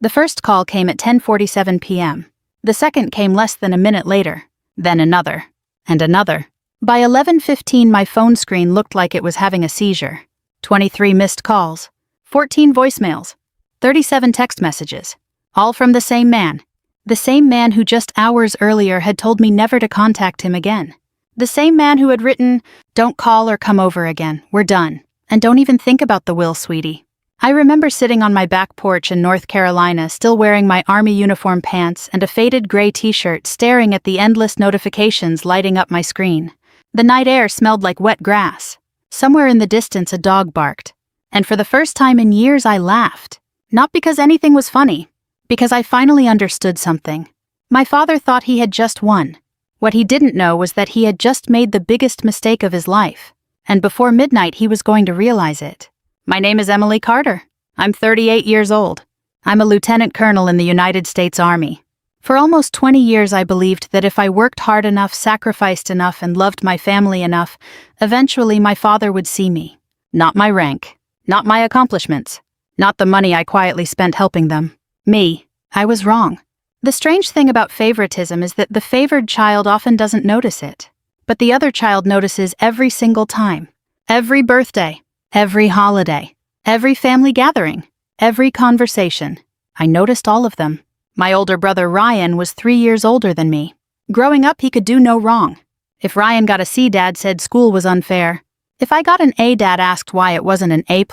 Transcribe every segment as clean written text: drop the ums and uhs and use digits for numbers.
The first call came at 10:47 p.m. The second came less than a minute later, then another, and another. By 11:15, my phone screen looked like it was having a seizure. 23 missed calls, 14 voicemails, 37 text messages, all from the same man. The same man who just hours earlier had told me never to contact him again. The same man who had written, "Don't call or come over again, we're done. And don't even think about the will, sweetie." I remember sitting on my back porch in North Carolina, still wearing my Army uniform pants and a faded gray t-shirt, staring at the endless notifications lighting up my screen. The night air smelled like wet grass. Somewhere in the distance a dog barked. And for the first time in years I laughed. Not because anything was funny, because I finally understood something. My father thought he had just won. What he didn't know was that he had just made the biggest mistake of his life. And before midnight he was going to realize it. My name is Emily Carter. I'm 38 years old. I'm a lieutenant colonel in the United States Army. For almost 20 years I believed that if I worked hard enough, sacrificed enough, and loved my family enough, eventually my father would see me. Not my rank, not my accomplishments, not the money I quietly spent helping them. Me. I was wrong. The strange thing about favoritism is that the favored child often doesn't notice it. But the other child notices every single time. Every birthday. Every holiday, every family gathering, every conversation. I noticed all of them. My older brother Ryan was 3 years older than me. Growing up, he could do no wrong. If Ryan got a C, Dad said school was unfair. If I got an A, Dad asked why it wasn't an A+.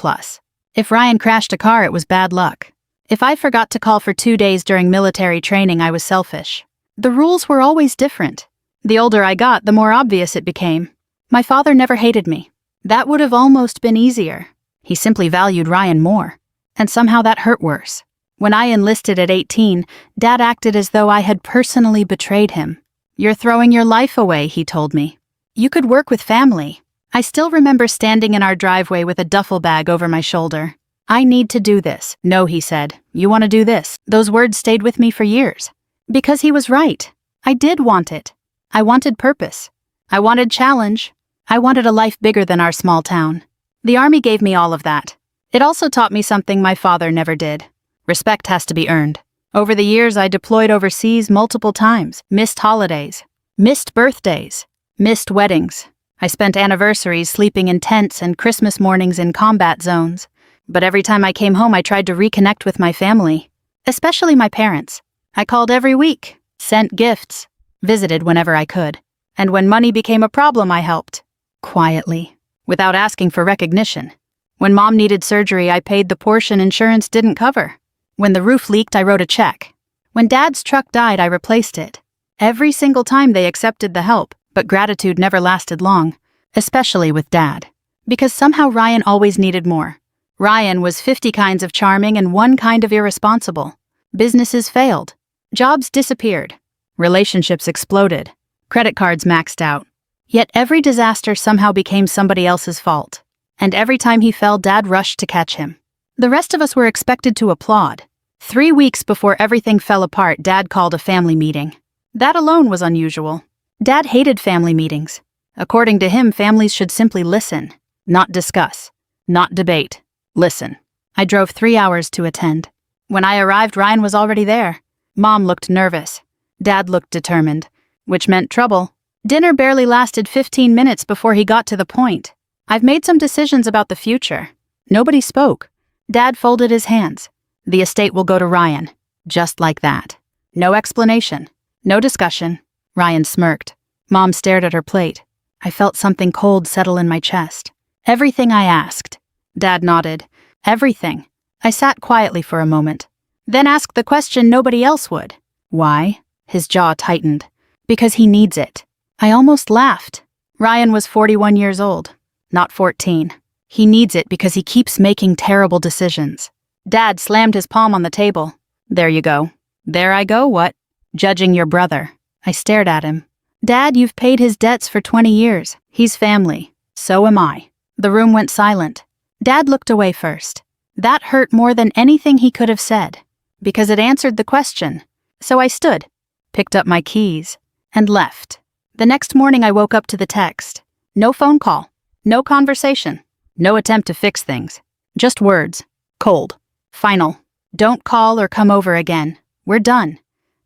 If Ryan crashed a car, it was bad luck. If I forgot to call for 2 days during military training, I was selfish. The rules were always different. The older I got, the more obvious it became. My father never hated me. That would have almost been easier. He simply valued Ryan more. And somehow that hurt worse. When I enlisted at 18, Dad acted as though I had personally betrayed him. "You're throwing your life away," he told me. "You could work with family." I still remember standing in our driveway with a duffel bag over my shoulder. "I need to do this." "No," he said. "You want to do this." Those words stayed with me for years. Because he was right. I did want it. I wanted purpose. I wanted challenge. I wanted a life bigger than our small town. The Army gave me all of that. It also taught me something my father never did. Respect has to be earned. Over the years, I deployed overseas multiple times, missed holidays, missed birthdays, missed weddings. I spent anniversaries sleeping in tents and Christmas mornings in combat zones. But every time I came home, I tried to reconnect with my family, especially my parents. I called every week, sent gifts, visited whenever I could. And when money became a problem, I helped. Quietly, without asking for recognition. When Mom needed surgery, I paid the portion insurance didn't cover. When the roof leaked, I wrote a check. When Dad's truck died, I replaced it. Every single time they accepted the help, but gratitude never lasted long, especially with Dad. Because somehow Ryan always needed more. Ryan was 50 kinds of charming and 1 kind of irresponsible. Businesses failed. Jobs disappeared. Relationships exploded. Credit cards maxed out. Yet every disaster somehow became somebody else's fault. And every time he fell, Dad rushed to catch him. The rest of us were expected to applaud. 3 weeks before everything fell apart, Dad called a family meeting. That alone was unusual. Dad hated family meetings. According to him, families should simply listen, not discuss, not debate. Listen. I drove 3 hours to attend. When I arrived, Ryan was already there. Mom looked nervous. Dad looked determined, which meant trouble. Dinner barely lasted 15 minutes before he got to the point. "I've made some decisions about the future." Nobody spoke. Dad folded his hands. "The estate will go to Ryan." Just like that. No explanation. No discussion. Ryan smirked. Mom stared at her plate. I felt something cold settle in my chest. "Everything I asked." Dad nodded. "Everything." I sat quietly for a moment. Then asked the question nobody else would. "Why?" His jaw tightened. "Because he needs it." I almost laughed. Ryan was 41 years old, not 14. He needs it because he keeps making terrible decisions. Dad slammed his palm on the table. "There you go." "There I go, what?" "Judging your brother." I stared at him. "Dad, you've paid his debts for 20 years. He's family. So am I." The room went silent. Dad looked away first. That hurt more than anything he could have said, because it answered the question. So I stood, picked up my keys, and left. The next morning I woke up to the text. No phone call. No conversation. No attempt to fix things. Just words. Cold. Final. Don't call or come over again. We're done.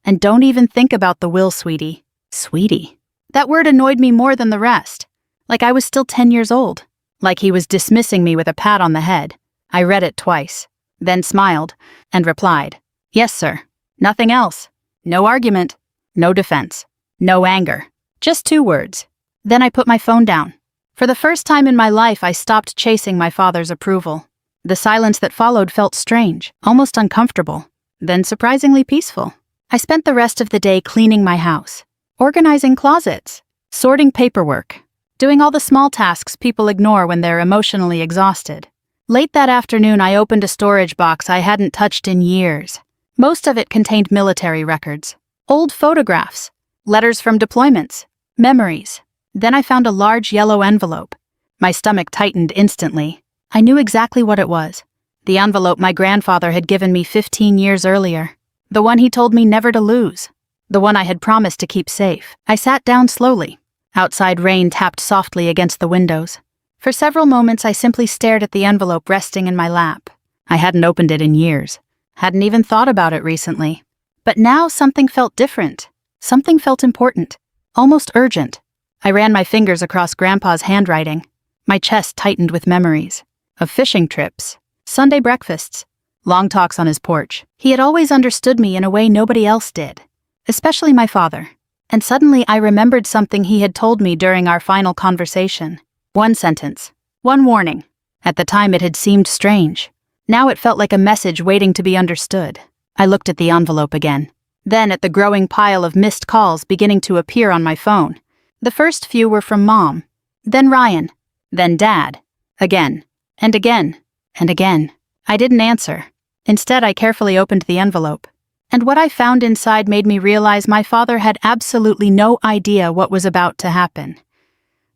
And don't even think about the will, sweetie. Sweetie. That word annoyed me more than the rest. Like I was still 10 years old. Like he was dismissing me with a pat on the head. I read it twice, then smiled, and replied, "Yes, sir. Nothing else. No argument. No defense. No anger. Just 2 words." Then I put my phone down. For the first time in my life, I stopped chasing my father's approval. The silence that followed felt strange, almost uncomfortable, then surprisingly peaceful. I spent the rest of the day cleaning my house, organizing closets, sorting paperwork, doing all the small tasks people ignore when they're emotionally exhausted. Late that afternoon, I opened a storage box I hadn't touched in years. Most of it contained military records, old photographs, letters from deployments, memories. Then I found a large yellow envelope. My stomach tightened instantly. I knew exactly what it was. The envelope my grandfather had given me 15 years earlier. The one he told me never to lose. The one I had promised to keep safe. I sat down slowly. Outside rain tapped softly against the windows. For several moments I simply stared at the envelope resting in my lap. I hadn't opened it in years. Hadn't even thought about it recently. But now something felt different. Something felt important. Almost urgent. I ran my fingers across Grandpa's handwriting. My chest tightened with memories. Of fishing trips, Sunday breakfasts, long talks on his porch. He had always understood me in a way nobody else did. Especially my father. And suddenly I remembered something he had told me during our final conversation. One sentence. One warning. At the time it had seemed strange. Now it felt like a message waiting to be understood. I looked at the envelope again. Then at the growing pile of missed calls beginning to appear on my phone. The first few were from Mom. Then Ryan. Then Dad. Again. And again. And again. I didn't answer. Instead, I carefully opened the envelope. And what I found inside made me realize my father had absolutely no idea what was about to happen.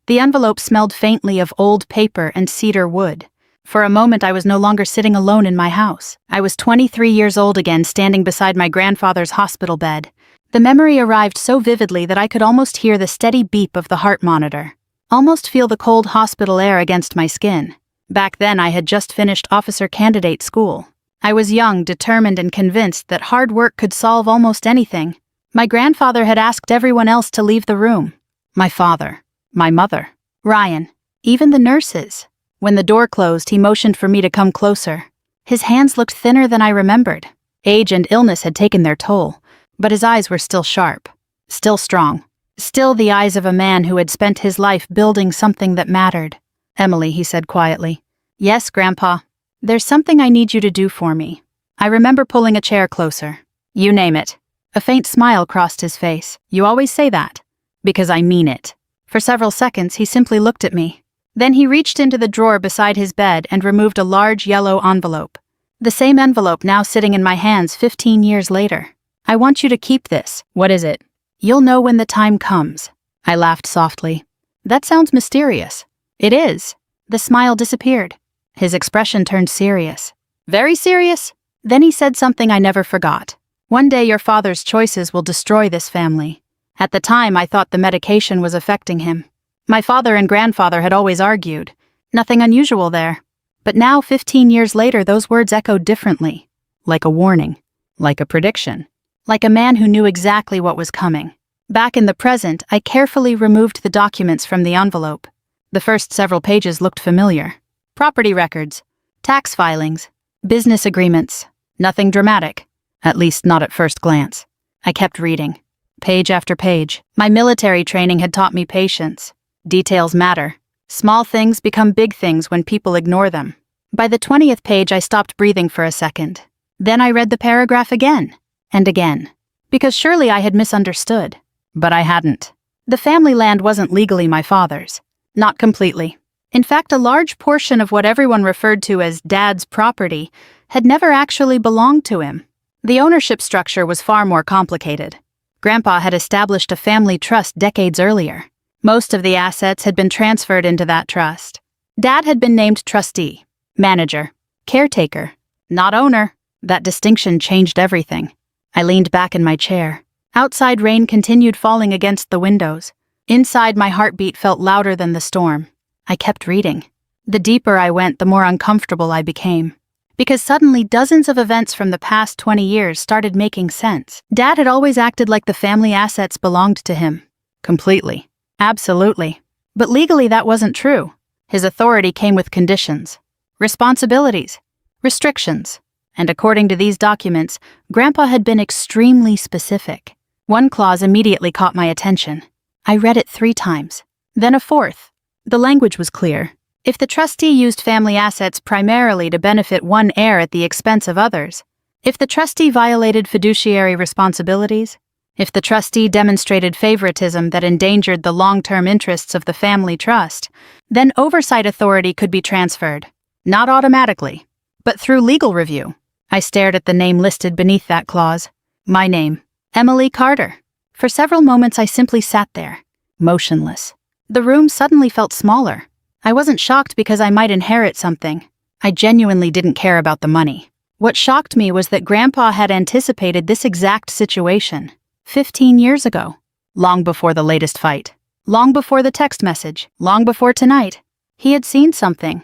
The envelope smelled faintly of old paper and cedar wood. For a moment, I was no longer sitting alone in my house. I was 23 years old again, standing beside my grandfather's hospital bed. The memory arrived so vividly that I could almost hear the steady beep of the heart monitor. Almost feel the cold hospital air against my skin. Back then, I had just finished officer candidate school. I was young, determined, and convinced that hard work could solve almost anything. My grandfather had asked everyone else to leave the room. My father, my mother, Ryan, even the nurses. When the door closed, he motioned for me to come closer. His hands looked thinner than I remembered. Age and illness had taken their toll, but his eyes were still sharp, still strong, still the eyes of a man who had spent his life building something that mattered. "Emily," he said quietly. "Yes, Grandpa. There's something I need you to do for me." I remember pulling a chair closer. "You name it." A faint smile crossed his face. "You always say that." "Because I mean it." For several seconds, he simply looked at me. Then he reached into the drawer beside his bed and removed a large yellow envelope. The same envelope now sitting in my hands 15 years later. "I want you to keep this." "What is it?" "You'll know when the time comes." I laughed softly. "That sounds mysterious." "It is." The smile disappeared. His expression turned serious. "Very serious?" Then he said something I never forgot. "One day your father's choices will destroy this family." At the time, I thought the medication was affecting him. My father and grandfather had always argued. Nothing unusual there. But now, 15 years later, those words echoed differently. Like a warning. Like a prediction. Like a man who knew exactly what was coming. Back in the present, I carefully removed the documents from the envelope. The first several pages looked familiar. Property records, tax filings, business agreements. Nothing dramatic. At least not at first glance. I kept reading. Page after page. My military training had taught me patience. Details matter. Small things become big things when people ignore them. By the 20th page, I stopped breathing for a second. Then I read the paragraph again. And again. Because surely I had misunderstood. But I hadn't. The family land wasn't legally my father's. Not completely. In fact, a large portion of what everyone referred to as Dad's property had never actually belonged to him. The ownership structure was far more complicated. Grandpa had established a family trust decades earlier. Most of the assets had been transferred into that trust. Dad had been named trustee, manager, caretaker, not owner. That distinction changed everything. I leaned back in my chair. Outside, rain continued falling against the windows. Inside, my heartbeat felt louder than the storm. I kept reading. The deeper I went, the more uncomfortable I became. because suddenly dozens of events from the past 20 years started making sense. Dad had always acted like the family assets belonged to him. Completely. Absolutely. But legally that wasn't true. His authority came with conditions, responsibilities, restrictions. And according to these documents, Grandpa had been extremely specific. One clause immediately caught my attention. I read it 3 times, then a 4th. The language was clear. If the trustee used family assets primarily to benefit one heir at the expense of others, if the trustee violated fiduciary responsibilities, if the trustee demonstrated favoritism that endangered the long-term interests of the family trust, then oversight authority could be transferred, not automatically, but through legal review. I stared at the name listed beneath that clause. My name, Emily Carter. For several moments I simply sat there, motionless. The room suddenly felt smaller. I wasn't shocked because I might inherit something. I genuinely didn't care about the money. What shocked me was that Grandpa had anticipated this exact situation 15 years ago, long before the latest fight, long before the text message, long before tonight. He had seen something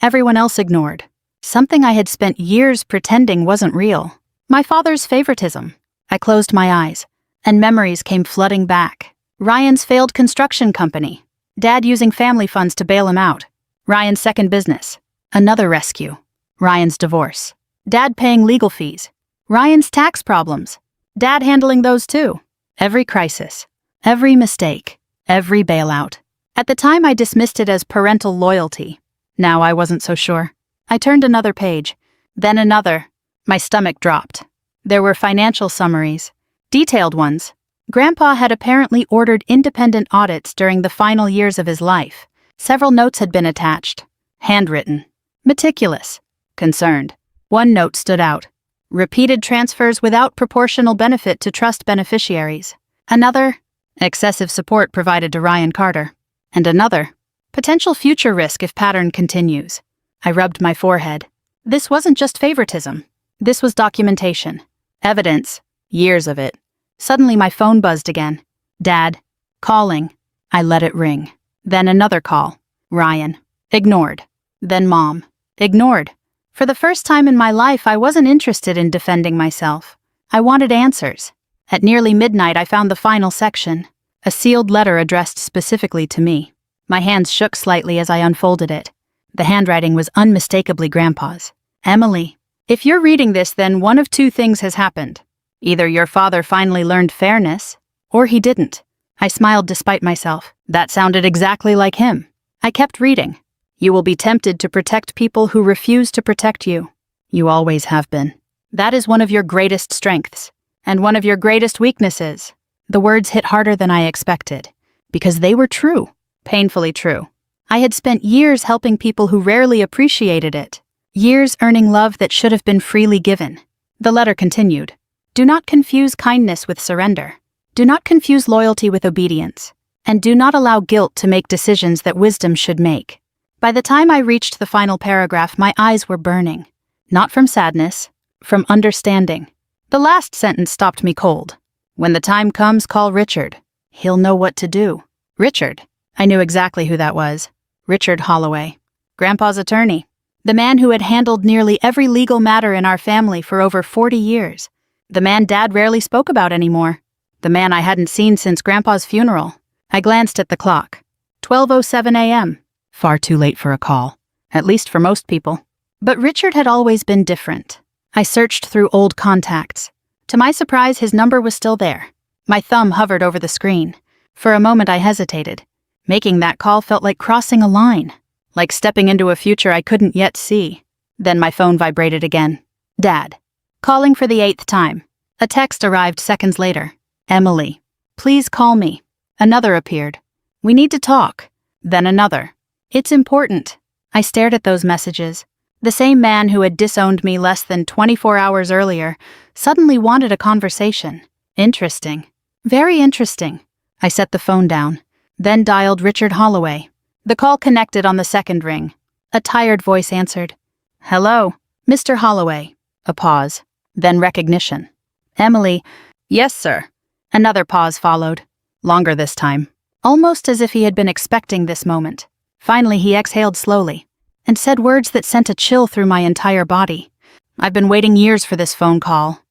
everyone else ignored. Something I had spent years pretending wasn't real. My father's favoritism. I closed my eyes, and memories came flooding back. Ryan's failed construction company. Dad using family funds to bail him out. Ryan's second business. Another rescue. Ryan's divorce. Dad paying legal fees. Ryan's tax problems. Dad handling those too. Every crisis. Every mistake. Every bailout. At the time I dismissed it as parental loyalty. Now I wasn't so sure. I turned another page, then another. My stomach dropped. There were financial summaries, detailed ones. Grandpa had apparently ordered independent audits during the final years of his life. Several notes had been attached. Handwritten. Meticulous. Concerned. One note stood out. Repeated transfers without proportional benefit to trust beneficiaries. Another, excessive support provided to Ryan Carter. And another, potential future risk if pattern continues. I rubbed my forehead. This wasn't just favoritism. This was documentation. Evidence. Years of it. Suddenly my phone buzzed again. Dad. Calling. I let it ring. Then another call. Ryan. Ignored. Then Mom. Ignored. For the first time in my life, I wasn't interested in defending myself. I wanted answers. At nearly midnight, I found the final section. A sealed letter addressed specifically to me. My hands shook slightly as I unfolded it. The handwriting was unmistakably Grandpa's. Emily, if you're reading this, then one of 2 things has happened. Either your father finally learned fairness, or he didn't. I smiled despite myself. That sounded exactly like him. I kept reading. You will be tempted to protect people who refuse to protect you. You always have been. That is one of your greatest strengths, and one of your greatest weaknesses. The words hit harder than I expected, because they were true, painfully true. I had spent years helping people who rarely appreciated it, years earning love that should have been freely given. The letter continued. Do not confuse kindness with surrender. Do not confuse loyalty with obedience. And do not allow guilt to make decisions that wisdom should make. By the time I reached the final paragraph, my eyes were burning. Not from sadness, from understanding. The last sentence stopped me cold. When the time comes, call Richard. He'll know what to do. Richard. I knew exactly who that was. Richard Holloway. Grandpa's attorney. The man who had handled nearly every legal matter in our family for over 40 years. The man Dad rarely spoke about anymore. The man I hadn't seen since Grandpa's funeral. I glanced at the clock. 12:07 a.m. Far too late for a call. At least for most people. But Richard had always been different. I searched through old contacts. To my surprise, his number was still there. My thumb hovered over the screen. For a moment I hesitated. Making that call felt like crossing a line, like stepping into a future I couldn't yet see. Then my phone vibrated again. Dad. Calling for the 8th time. A text arrived seconds later. Emily. Please call me. Another appeared. We need to talk. Then another. It's important. I stared at those messages. The same man who had disowned me less than 24 hours earlier suddenly wanted a conversation. Interesting. Very interesting. I set the phone down. Then dialed Richard Holloway. The call connected on the second ring. A tired voice answered. Hello, Mr. Holloway. A pause. Then recognition. Emily. Yes, sir. Another pause followed. Longer this time. Almost as if he had been expecting this moment. Finally, he exhaled slowly. and said words that sent a chill through my entire body. I've been waiting years for this phone call.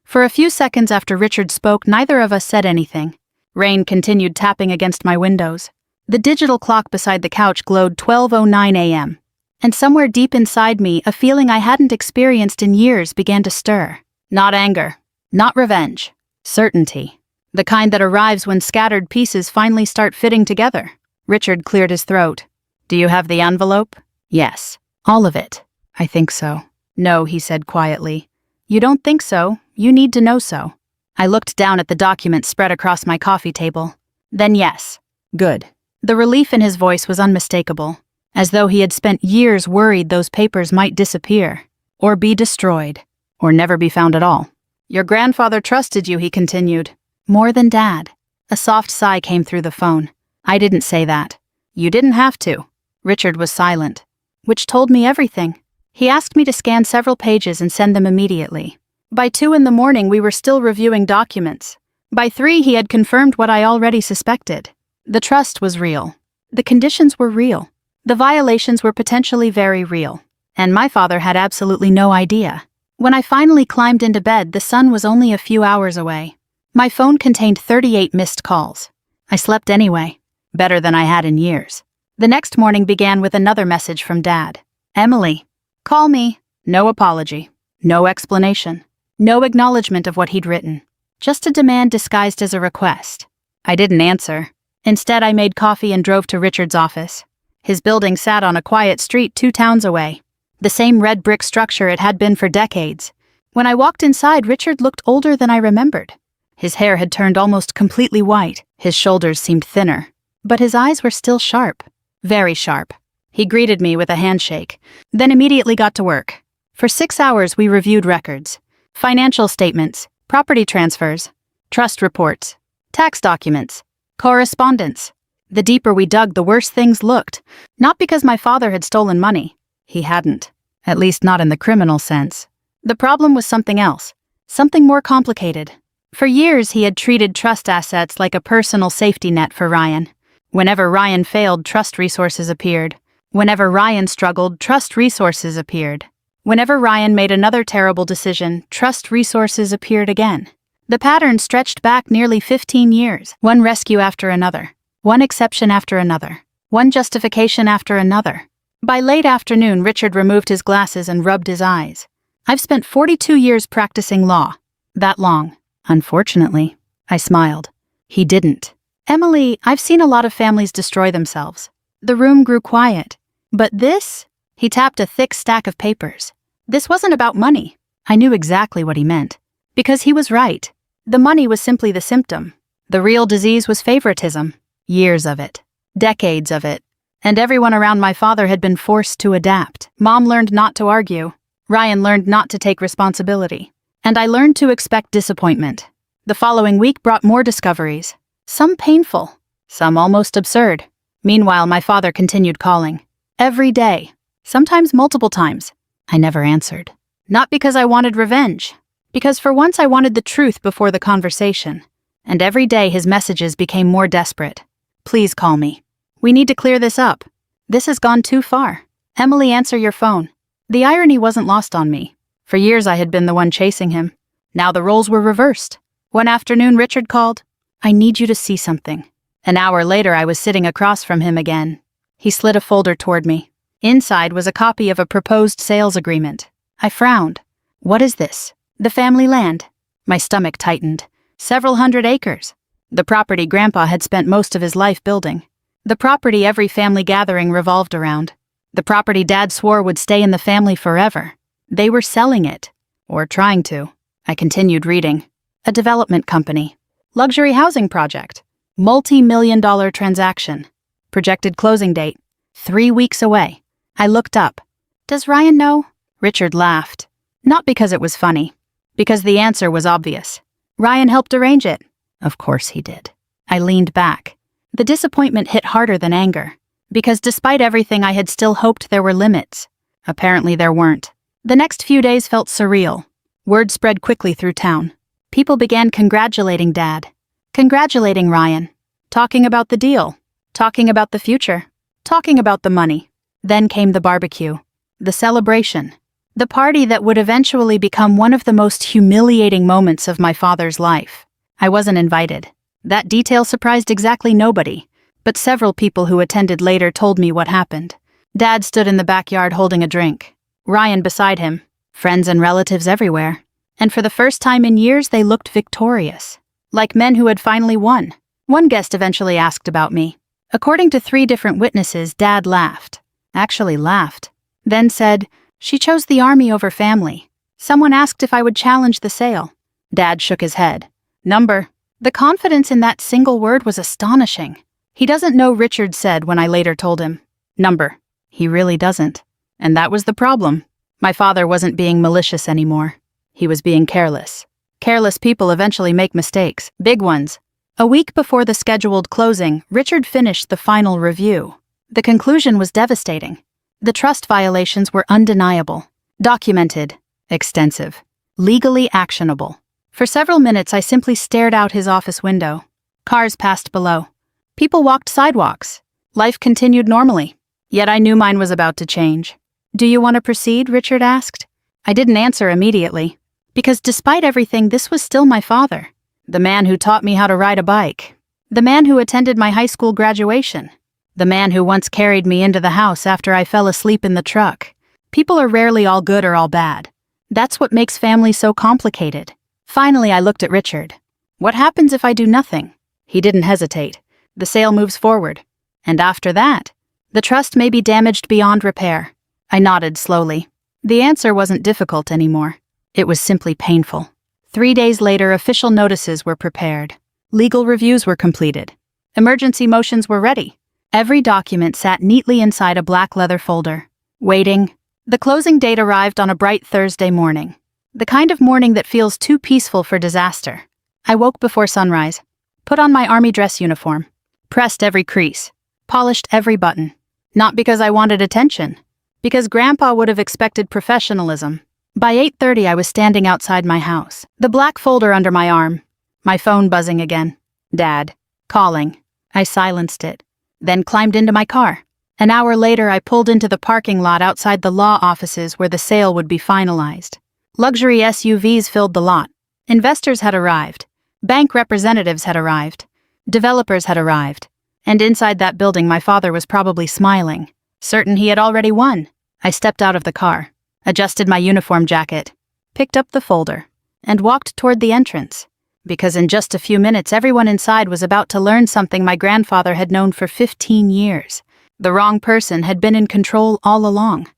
For a few seconds after Richard spoke, neither of us said anything. Rain continued tapping against my windows. The digital clock beside the couch glowed 12:09 a.m. And somewhere deep inside me, a feeling I hadn't experienced in years began to stir. Not anger. Not revenge. Certainty. The kind that arrives when scattered pieces finally start fitting together. Richard cleared his throat. Do you have the envelope? Yes. All of it. I think so. No, he said quietly. You don't think so. You need to know so. I looked down at the document spread across my coffee table. Then yes. Good. The relief in his voice was unmistakable, as though he had spent years worried those papers might disappear, or be destroyed, or never be found at all. Your grandfather trusted you, he continued. More than Dad. A soft sigh came through the phone. I didn't say that. You didn't have to. Richard was silent, which told me everything. He asked me to scan several pages and send them immediately. By 2 a.m, we were still reviewing documents. By 3, he had confirmed what I already suspected. The trust was real. The conditions were real. The violations were potentially very real. And my father had absolutely no idea. When I finally climbed into bed, the sun was only a few hours away. My phone contained 38 missed calls. I slept anyway, better than I had in years. The next morning began with another message from Dad. Emily, call me. No apology. No explanation. No acknowledgement of what he'd written. Just a demand disguised as a request. I didn't answer. Instead, I made coffee and drove to Richard's office. His building sat on a quiet street 2 towns away. The same red brick structure it had been for decades. When I walked inside, Richard looked older than I remembered. His hair had turned almost completely white. His shoulders seemed thinner. But his eyes were still sharp. Very sharp. He greeted me with a handshake, then immediately got to work. For 6 hours, we reviewed records, financial statements, property transfers, trust reports, tax documents, correspondence. The deeper we dug, the worse things looked. Not because my father had stolen money. He hadn't. At least not in the criminal sense. The problem was something else. Something more complicated. For years, he had treated trust assets like a personal safety net for Ryan. Whenever Ryan failed, trust resources appeared. Whenever Ryan struggled, trust resources appeared. Whenever Ryan made another terrible decision, trust resources appeared again. The pattern stretched back nearly 15 years, one rescue after another, one exception after another, one justification after another. By late afternoon, Richard removed his glasses and rubbed his eyes. I've spent 42 years practicing law. That long. Unfortunately, I smiled. He didn't. Emily, I've seen a lot of families destroy themselves. The room grew quiet. But this? He tapped a thick stack of papers. This wasn't about money. I knew exactly what he meant. Because he was right. The money was simply the symptom. The real disease was favoritism. Years of it. Decades of it. And everyone around my father had been forced to adapt. Mom learned not to argue. Ryan learned not to take responsibility. And I learned to expect disappointment. The following week brought more discoveries. Some painful. Some almost absurd. Meanwhile, my father continued calling. Every day. Sometimes multiple times. I never answered. Not because I wanted revenge. Because for once I wanted the truth before the conversation. And every day his messages became more desperate. Please call me. We need to clear this up. This has gone too far. Emily, answer your phone. The irony wasn't lost on me. For years I had been the one chasing him. Now the roles were reversed. One afternoon Richard called. I need you to see something. An hour later I was sitting across from him again. He slid a folder toward me. Inside was a copy of a proposed sales agreement. I frowned. What is this? The family land. My stomach tightened. Several hundred acres. The property Grandpa had spent most of his life building. The property every family gathering revolved around. The property Dad swore would stay in the family forever. They were selling it. Or trying to. I continued reading. A development company. Luxury housing project. Multi-million-dollar transaction. Projected closing date. 3 weeks away. I looked up. Does Ryan know? Richard laughed. Not because it was funny. Because the answer was obvious. Ryan helped arrange it. Of course he did. I leaned back. The disappointment hit harder than anger. Because despite everything, I had still hoped there were limits. Apparently there weren't. The next few days felt surreal. Word spread quickly through town. People began congratulating Dad. Congratulating Ryan. Talking about the deal. Talking about the future. Talking about the money. Then came the barbecue. The celebration. The party that would eventually become one of the most humiliating moments of my father's life. I wasn't invited. That detail surprised exactly nobody, but several people who attended later told me what happened. Dad stood in the backyard holding a drink. Ryan beside him. Friends and relatives everywhere. And for the first time in years, they looked victorious. Like men who had finally won. One guest eventually asked about me. According to 3 different witnesses, Dad laughed. Actually laughed. Then said, "She chose the army over family." Someone asked if I would challenge the sale. Dad shook his head. Number. The confidence in that single word was astonishing. He doesn't know, Richard said when I later told him. Number. He really doesn't. And that was the problem. My father wasn't being malicious anymore. He was being careless. Careless people eventually make mistakes, big ones. A week before the scheduled closing, Richard finished the final review. The conclusion was devastating. The trust violations were undeniable, documented, extensive, legally actionable. For several minutes, I simply stared out his office window. Cars passed below. People walked sidewalks. Life continued normally. Yet I knew mine was about to change. "Do you want to proceed?" Richard asked. I didn't answer immediately. Because despite everything, this was still my father. The man who taught me how to ride a bike. The man who attended my high school graduation. The man who once carried me into the house after I fell asleep in the truck. People are rarely all good or all bad. That's what makes family so complicated. Finally, I looked at Richard. What happens if I do nothing? He didn't hesitate. The sale moves forward. And after that, the trust may be damaged beyond repair. I nodded slowly. The answer wasn't difficult anymore. It was simply painful. 3 days later, official notices were prepared. Legal reviews were completed. Emergency motions were ready. Every document sat neatly inside a black leather folder. Waiting. The closing date arrived on a bright Thursday morning. The kind of morning that feels too peaceful for disaster. I woke before sunrise, put on my army dress uniform, pressed every crease, polished every button. Not because I wanted attention, because Grandpa would have expected professionalism. By 8:30, I was standing outside my house, the black folder under my arm, my phone buzzing again. Dad, calling. I silenced it, then climbed into my car. An hour later, I pulled into the parking lot outside the law offices where the sale would be finalized. Luxury SUVs filled the lot. Investors had arrived. Bank representatives had arrived. Developers had arrived. And inside that building, my father was probably smiling, certain he had already won. I stepped out of the car, adjusted my uniform jacket, picked up the folder, and walked toward the entrance. Because in just a few minutes, everyone inside was about to learn something my grandfather had known for 15 years. The wrong person had been in control all along.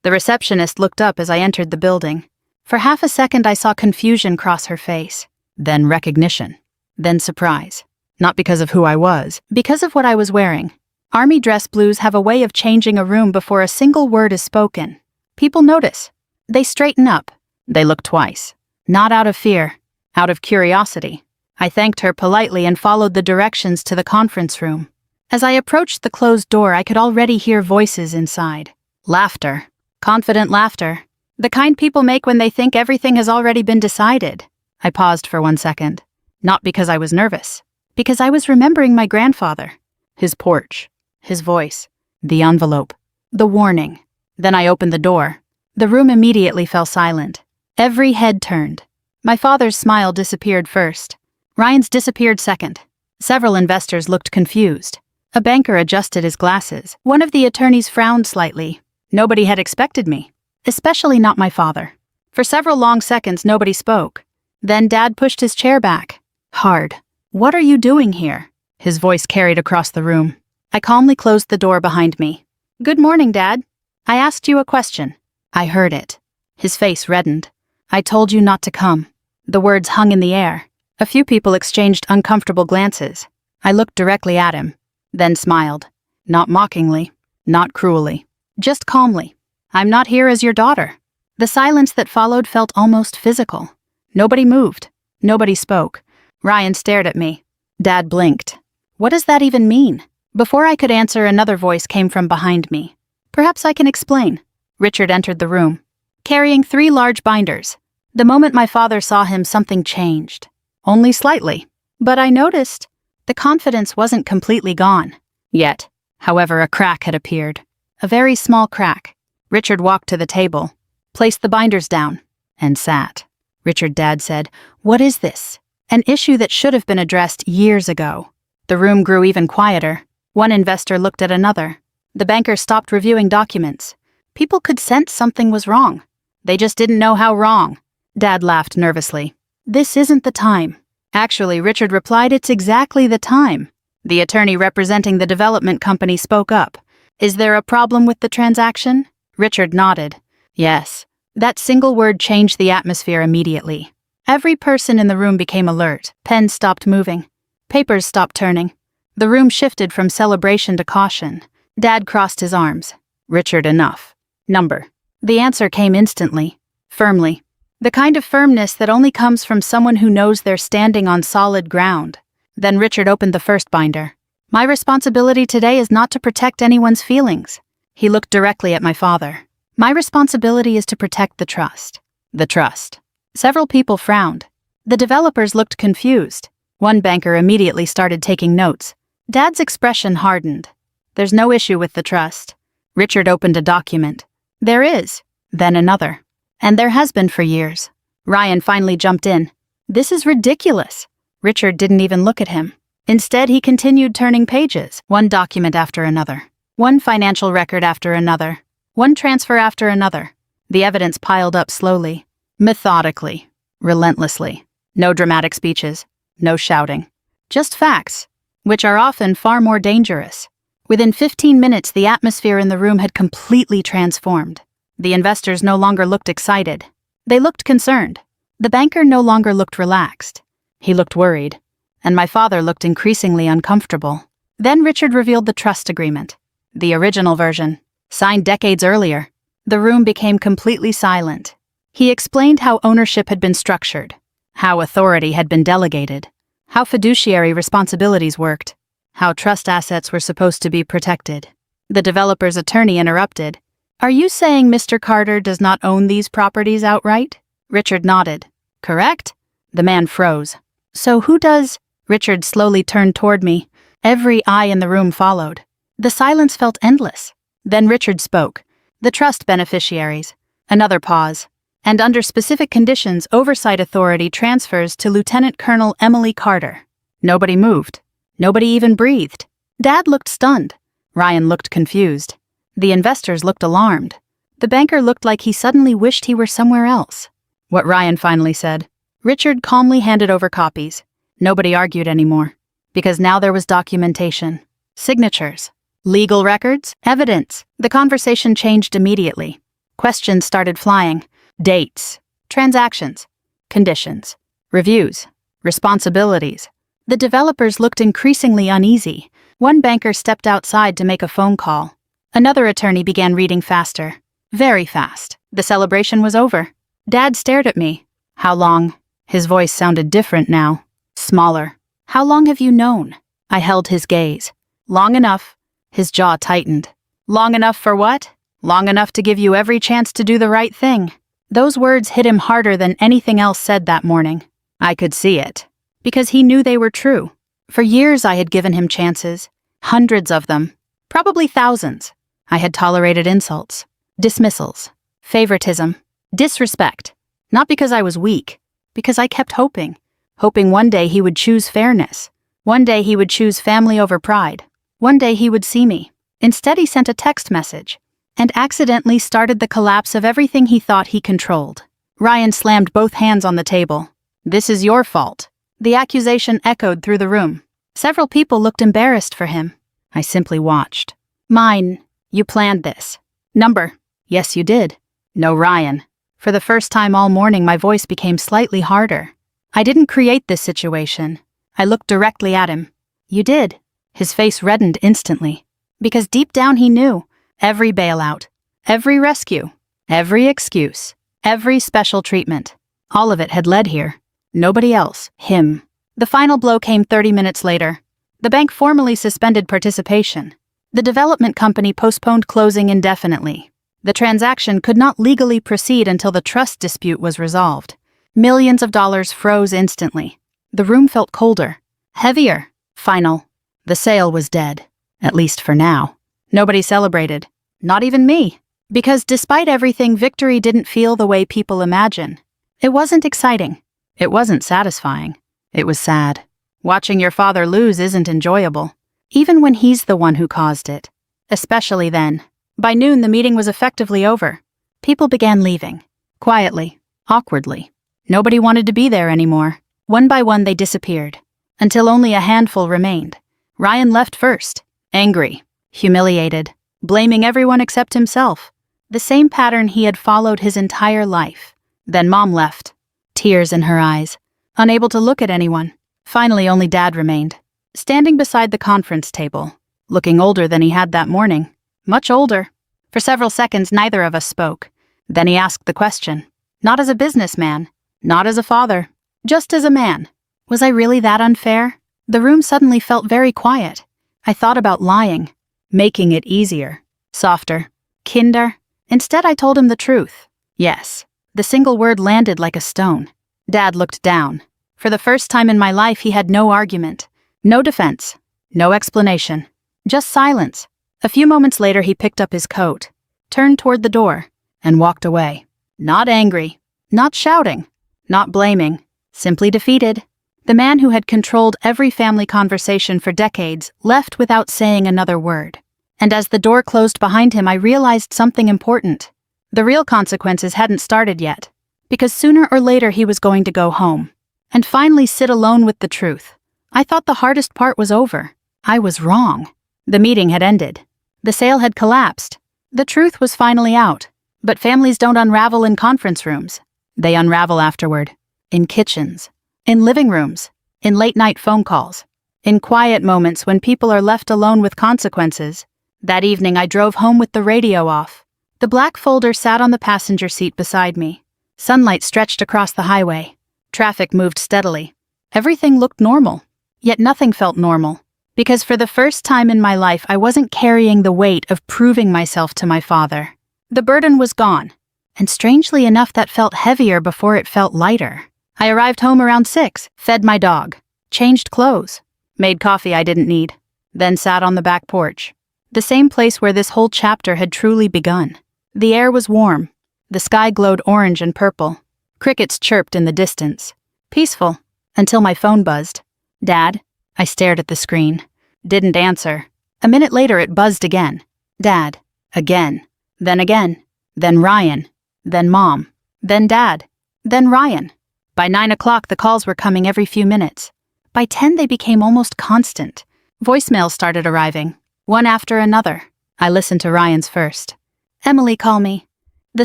The receptionist looked up as I entered the building. For half a second, I saw confusion cross her face. Then recognition. Then surprise. Not because of who I was, because of what I was wearing. Army dress blues have a way of changing a room before a single word is spoken. People notice. They straighten up. They look twice. Not out of fear, out of curiosity. I thanked her politely and followed the directions to the conference room. As I approached the closed door, I could already hear voices inside. Laughter. Confident laughter. The kind people make when they think everything has already been decided. I paused for 1 second. Not because I was nervous. Because I was remembering my grandfather. His porch. His voice. The envelope. The warning. Then I opened the door. The room immediately fell silent. Every head turned. My father's smile disappeared first. Ryan's disappeared second. Several investors looked confused. A banker adjusted his glasses. One of the attorneys frowned slightly. Nobody had expected me. Especially not my father. For several long seconds, nobody spoke. Then Dad pushed his chair back. Hard. "What are you doing here?" His voice carried across the room. I calmly closed the door behind me. "Good morning, Dad. I asked you a question." I heard it. His face reddened. "I told you not to come." The words hung in the air. A few people exchanged uncomfortable glances. I looked directly at him, then smiled. Not mockingly, not cruelly, just calmly. "I'm not here as your daughter." The silence that followed felt almost physical. Nobody moved. Nobody spoke. Ryan stared at me. Dad blinked. What does that even mean? Before I could answer, another voice came from behind me. Perhaps I can explain. Richard entered the room, carrying 3 large binders. The moment my father saw him, something changed. Only slightly. But I noticed the confidence wasn't completely gone. Yet, however, a crack had appeared. A very small crack. Richard walked to the table, placed the binders down, and sat. Richard, Dad said, "What is this?" An issue that should have been addressed years ago. The room grew even quieter. One investor looked at another. The banker stopped reviewing documents. People could sense something was wrong. They just didn't know how wrong. Dad laughed nervously. "This isn't the time." Actually, Richard replied, "It's exactly the time." The attorney representing the development company spoke up. "Is there a problem with the transaction?" Richard nodded. "Yes." That single word changed the atmosphere immediately. Every person in the room became alert. Pens stopped moving. Papers stopped turning. The room shifted from celebration to caution. Dad crossed his arms. "Richard, enough." "Number." The answer came instantly, firmly. The kind of firmness that only comes from someone who knows they're standing on solid ground. Then Richard opened the first binder. "My responsibility today is not to protect anyone's feelings." He looked directly at my father. "My responsibility is to protect the trust." The trust. Several people frowned. The developers looked confused. One banker immediately started taking notes. Dad's expression hardened. "There's no issue with the trust." Richard opened a document. "There is." Then another. "And there has been for years." Ryan finally jumped in. "This is ridiculous." Richard didn't even look at him. Instead, he continued turning pages, one document after another. One financial record after another. One transfer after another. The evidence piled up slowly, methodically, relentlessly. No dramatic speeches, no shouting. Just facts, which are often far more dangerous. Within 15 minutes, the atmosphere in the room had completely transformed. The investors no longer looked excited. They looked concerned. The banker no longer looked relaxed. He looked worried. And my father looked increasingly uncomfortable. Then Richard revealed the trust agreement. The original version, signed decades earlier. The room became completely silent. He explained how ownership had been structured, how authority had been delegated, how fiduciary responsibilities worked, how trust assets were supposed to be protected. The developer's attorney interrupted. "Are you saying Mr. Carter does not own these properties outright?" Richard nodded. "Correct?" The man froze. "So who does?" Richard slowly turned toward me. Every eye in the room followed. The silence felt endless. Then Richard spoke. "The trust beneficiaries." Another pause. "And under specific conditions, oversight authority transfers to Lieutenant Colonel Emily Carter." Nobody moved. Nobody even breathed. Dad looked stunned. Ryan looked confused. The investors looked alarmed. The banker looked like he suddenly wished he were somewhere else. What Ryan finally said. Richard calmly handed over copies. Nobody argued anymore. Because now there was documentation. Signatures. Legal records. Evidence. The conversation changed immediately. Questions started flying. Dates. Transactions. Conditions. Reviews. Responsibilities. The developers looked increasingly uneasy. One banker stepped outside to make a phone call. Another attorney began reading faster. Very fast. The celebration was over. Dad stared at me. "How long?" His voice sounded different now. Smaller. "How long have you known?" I held his gaze. "Long enough." His jaw tightened. "Long enough for what?" "Long enough to give you every chance to do the right thing." Those words hit him harder than anything else said that morning. I could see it. Because he knew they were true. For years I had given him chances. Hundreds of them. Probably thousands. I had tolerated insults, dismissals, favoritism, disrespect. Not because I was weak. Because I kept hoping. Hoping one day he would choose fairness. One day he would choose family over pride. One day he would see me. Instead he sent a text message. And accidentally started the collapse of everything he thought he controlled. Ryan slammed both hands on the table. "This is your fault." The accusation echoed through the room. Several people looked embarrassed for him. I simply watched. "Mine. You planned this." "Number." "Yes, you did." "No, Ryan." For the first time all morning, my voice became slightly harder. "I didn't create this situation." I looked directly at him. "You did." His face reddened instantly. Because deep down he knew. Every bailout, every rescue, every excuse, every special treatment, all of it had led here. Nobody else, him. The final blow came 30 minutes later. The bank formally suspended participation. The development company postponed closing indefinitely. The transaction could not legally proceed until the trust dispute was resolved. Millions of dollars froze instantly. The room felt colder, heavier, final. The sale was dead, at least for now. Nobody celebrated. Not even me. Because despite everything, victory didn't feel the way people imagine. It wasn't exciting. It wasn't satisfying. It was sad. Watching your father lose isn't enjoyable, even when he's the one who caused it. Especially then. By noon, the meeting was effectively over. People began leaving. Quietly. Awkwardly. Nobody wanted to be there anymore. One by one, they disappeared. Until only a handful remained. Ryan left first. Angry. Humiliated. Blaming everyone except himself. The same pattern he had followed his entire life. Then Mom left. Tears in her eyes. Unable to look at anyone. Finally, only Dad remained. Standing beside the conference table. Looking older than he had that morning. Much older. For several seconds, neither of us spoke. Then he asked the question. Not as a businessman. Not as a father. Just as a man. Was I really that unfair? The room suddenly felt very quiet. I thought about lying. Making it easier. Softer. Kinder. Instead, I told him the truth. Yes. The single word landed like a stone. Dad looked down. For the first time in my life, he had no argument. No defense. No explanation. Just silence. A few moments later, he picked up his coat, turned toward the door, and walked away. Not angry. Not shouting. Not blaming. Simply defeated. The man who had controlled every family conversation for decades left without saying another word. And as the door closed behind him, I realized something important. The real consequences hadn't started yet, because sooner or later he was going to go home and finally sit alone with the truth. I thought the hardest part was over. I was wrong. The meeting had ended. The sale had collapsed. The truth was finally out. But families don't unravel in conference rooms. They unravel afterward. In kitchens. In living rooms. In late-night phone calls. In quiet moments when people are left alone with consequences. That evening I drove home with the radio off. The black folder sat on the passenger seat beside me. Sunlight stretched across the highway. Traffic moved steadily. Everything looked normal. Yet nothing felt normal. Because for the first time in my life, I wasn't carrying the weight of proving myself to my father. The burden was gone. And strangely enough, that felt heavier before it felt lighter. I arrived home around 6, fed my dog, changed clothes, made coffee I didn't need, then sat on the back porch. The same place where this whole chapter had truly begun. The air was warm. The sky glowed orange and purple. Crickets chirped in the distance. Peaceful, until my phone buzzed. Dad? I stared at the screen. Didn't answer. A minute later it buzzed again. Dad. Again. Then again. Then Ryan. Then Mom. Then Dad. Then Ryan. By 9 o'clock the calls were coming every few minutes. By 10 they became almost constant. Voicemails started arriving. One after another. I listened to Ryan's first. Emily, call me. The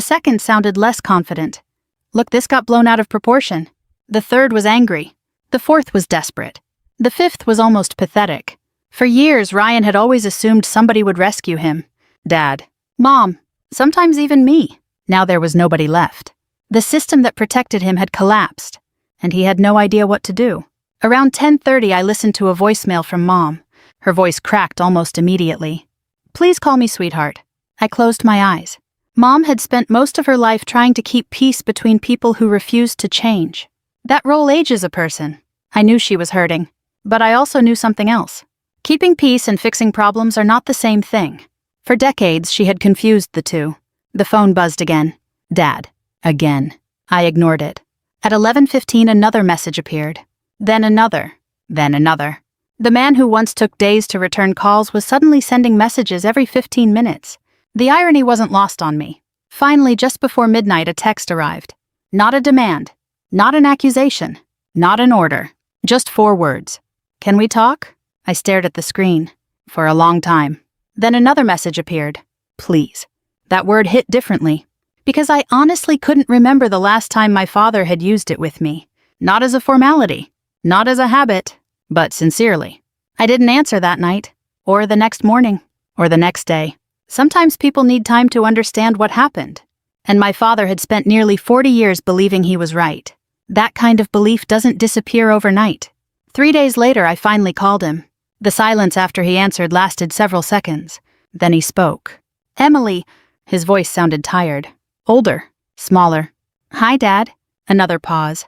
second sounded less confident. Look, this got blown out of proportion. The third was angry. The fourth was desperate. The fifth was almost pathetic. For years, Ryan had always assumed somebody would rescue him. Dad. Mom. Sometimes even me. Now there was nobody left. The system that protected him had collapsed, and he had no idea what to do. Around 10:30, I listened to a voicemail from Mom. Her voice cracked almost immediately. Please call me sweetheart. I closed my eyes. Mom had spent most of her life trying to keep peace between people who refused to change. That role ages a person. I knew she was hurting, but I also knew something else. Keeping peace and fixing problems are not the same thing. For decades, she had confused the two. The phone buzzed again. Dad. Again. I ignored it. At 11:15, another message appeared. Then another. Then another. The man who once took days to return calls was suddenly sending messages every 15 minutes. The irony wasn't lost on me. Finally, just before midnight, a text arrived. Not a demand. Not an accusation. Not an order. Just 4 words. Can we talk? I stared at the screen. For a long time. Then another message appeared. Please. That word hit differently. Because I honestly couldn't remember the last time my father had used it with me. Not as a formality. Not as a habit. But sincerely. I didn't answer that night. Or the next morning. Or the next day. Sometimes people need time to understand what happened. And my father had spent nearly 40 years believing he was right. That kind of belief doesn't disappear overnight. 3 days later, I finally called him. The silence after he answered lasted several seconds. Then he spoke. Emily. His voice sounded tired. Older. Smaller. Hi, Dad. Another pause.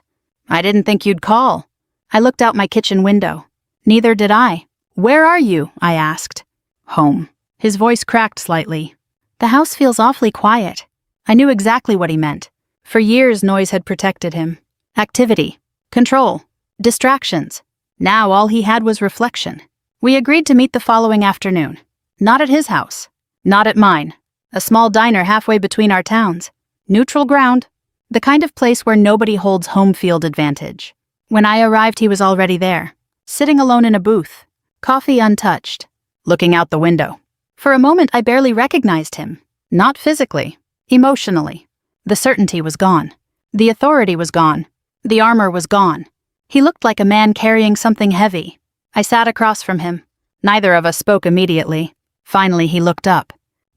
I didn't think you'd call. I looked out my kitchen window. Neither did I. Where are you? I asked. Home. His voice cracked slightly. The house feels awfully quiet. I knew exactly what he meant. For years, noise had protected him. Activity, control, distractions. Now all he had was reflection. We agreed to meet the following afternoon. Not at his house. Not at mine. A small diner halfway between our towns. Neutral ground. The kind of place where nobody holds home field advantage. When I arrived, he was already there, sitting alone in a booth, coffee untouched, looking out the window. For a moment, I barely recognized him. Not physically, emotionally. The certainty was gone. The authority was gone. The armor was gone. He looked like a man carrying something heavy. I sat across from him. Neither of us spoke immediately. Finally, he looked up.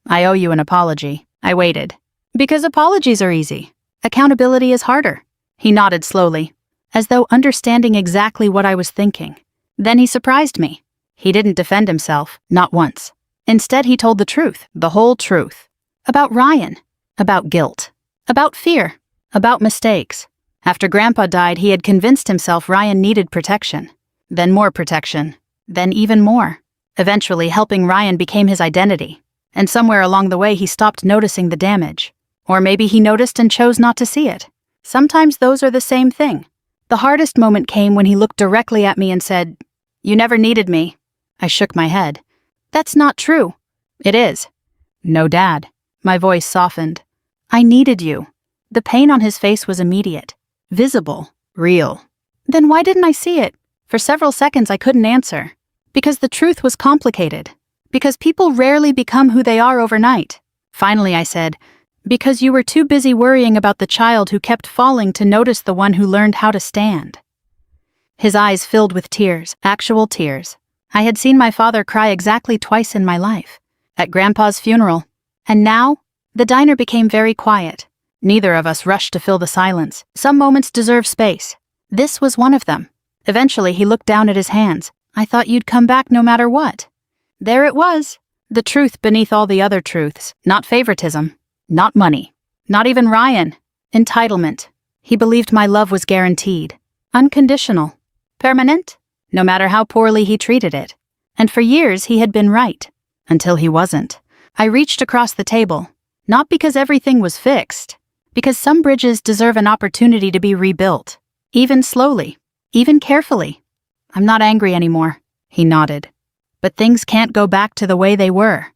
"I owe you an apology." I waited. Because apologies are easy. Accountability is harder. He nodded slowly, as though understanding exactly what I was thinking. Then he surprised me. He didn't defend himself, not once. Instead, he told the truth, the whole truth. About Ryan, about guilt, about fear, about mistakes. After Grandpa died, he had convinced himself Ryan needed protection. Then more protection. Then even more. Eventually, helping Ryan became his identity. And somewhere along the way, he stopped noticing the damage. Or maybe he noticed and chose not to see it. Sometimes those are the same thing. The hardest moment came when he looked directly at me and said, "You never needed me." I shook my head. "That's not true." "It is." "No, Dad." My voice softened. "I needed you." The pain on his face was immediate, visible, real. Then why didn't I see it? For several seconds I couldn't answer. Because the truth was complicated. Because people rarely become who they are overnight. Finally I said, "Because you were too busy worrying about the child who kept falling to notice the one who learned how to stand." His eyes filled with tears, actual tears. I had seen my father cry exactly twice in my life. At Grandpa's funeral. And now, the diner became very quiet. Neither of us rushed to fill the silence. Some moments deserve space. This was one of them. Eventually he looked down at his hands. "I thought you'd come back no matter what." There it was. The truth beneath all the other truths. Not favoritism. Not money. Not even Ryan. Entitlement. He believed my love was guaranteed. Unconditional. Permanent. No matter how poorly he treated it. And for years he had been right. Until he wasn't. I reached across the table. Not because everything was fixed. Because some bridges deserve an opportunity to be rebuilt. Even slowly. Even carefully. "I'm not angry anymore," he nodded. "But things can't go back to the way they were."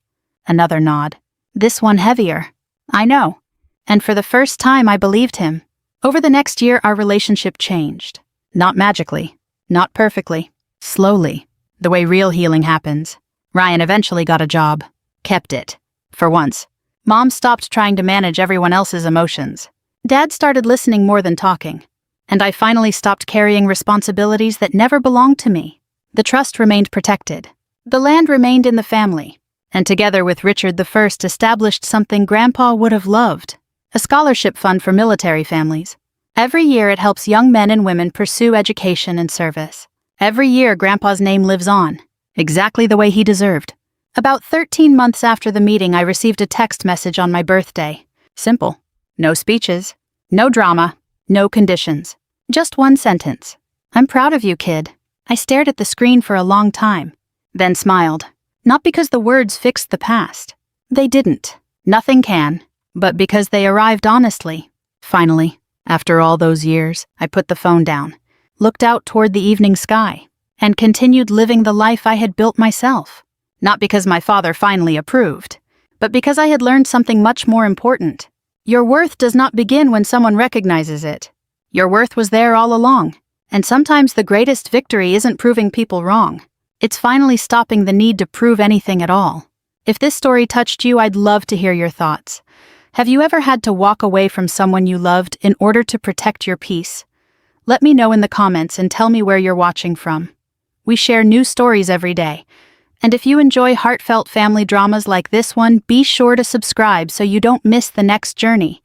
Another nod. This one heavier. "I know." And for the first time I believed him. Over the next year our relationship changed. Not magically. Not perfectly. Slowly. The way real healing happens. Ryan eventually got a job. Kept it. For once. Mom stopped trying to manage everyone else's emotions. Dad started listening more than talking. And I finally stopped carrying responsibilities that never belonged to me. The trust remained protected. The land remained in the family. And together with Richard I established something Grandpa would have loved. A scholarship fund for military families. Every year it helps young men and women pursue education and service. Every year Grandpa's name lives on. Exactly the way he deserved. About 13 months after the meeting I received a text message on my birthday. Simple. No speeches. No drama. No conditions. Just one sentence. "I'm proud of you, kid." I stared at the screen for a long time. Then smiled. Not because the words fixed the past. They didn't. Nothing can. But because they arrived honestly. Finally, after all those years, I put the phone down, looked out toward the evening sky, and continued living the life I had built myself. Not because my father finally approved, but because I had learned something much more important. Your worth does not begin when someone recognizes it. Your worth was there all along. And sometimes the greatest victory isn't proving people wrong. It's finally stopping the need to prove anything at all. If this story touched you, I'd love to hear your thoughts. Have you ever had to walk away from someone you loved in order to protect your peace? Let me know in the comments and tell me where you're watching from. We share new stories every day. And if you enjoy heartfelt family dramas like this one, be sure to subscribe so you don't miss the next journey.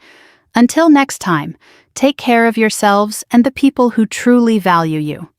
Until next time, take care of yourselves and the people who truly value you.